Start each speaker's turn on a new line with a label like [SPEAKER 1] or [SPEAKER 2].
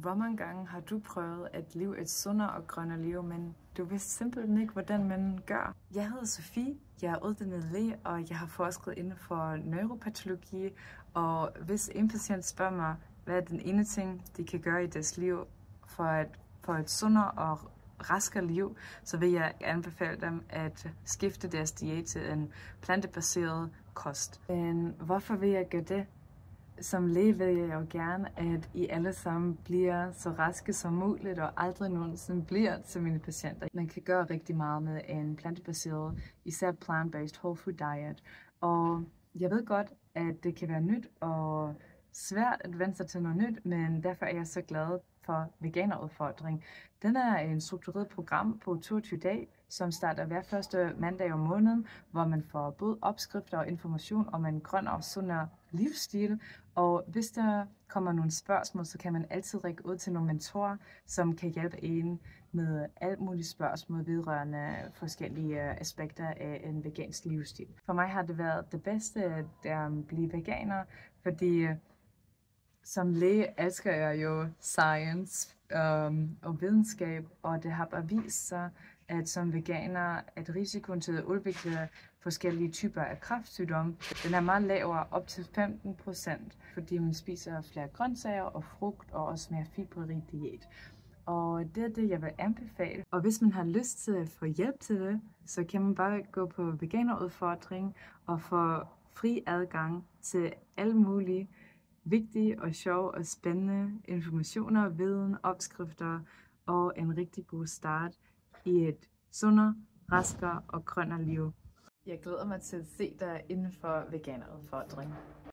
[SPEAKER 1] Hvor mange gange har du prøvet at leve et sundere og grønnere liv, men du vidste simpelthen ikke, hvordan man gør? Jeg hedder Sofie, jeg er uddannet læge, og jeg har forsket inden for neuropatologi. Og hvis en patient spørger mig, hvad er den ene ting, de kan gøre i deres liv for et sundere og raskere liv, så vil jeg anbefale dem at skifte deres diæt til en plantebaseret kost. Men hvorfor vil jeg gøre det? Som læge vil jeg jo gerne, at I alle sammen bliver så raske som muligt og aldrig nogensinde bliver til mine patienter. Man kan gøre rigtig meget med en plantebaseret, især plant-based whole food diet. Og jeg ved godt, at det kan være nyt og svært at vende sig til noget nyt, men derfor er jeg så glad for veganerudfordring. Den er et struktureret program på 22 dage, som starter hver første mandag om måneden, hvor man får både opskrifter og information om en grøn og sundere livsstil. Og hvis der kommer nogle spørgsmål, så kan man altid række ud til nogle mentorer, som kan hjælpe en med alt mulige spørgsmål vedrørende forskellige aspekter af en vegansk livsstil. For mig har det været det bedste at blive veganer, fordi som læge elsker jeg jo science og videnskab, og det har bare vist sig, at som veganer, at risikoen til at udvikle forskellige typer af kræftsygdomme, den er meget lavere, op til 15%, fordi man spiser flere grøntsager og frugt og også mere fiberrig diæt. Og det er det, jeg vil anbefale. Og hvis man har lyst til at få hjælp til det, så kan man bare gå på veganerudfordring og få fri adgang til alle mulige vigtige og sjove og spændende informationer, viden, opskrifter og en rigtig god start i et sundere, raskere og grønnere liv. Jeg glæder mig til at se dig inden for veganerudfordring.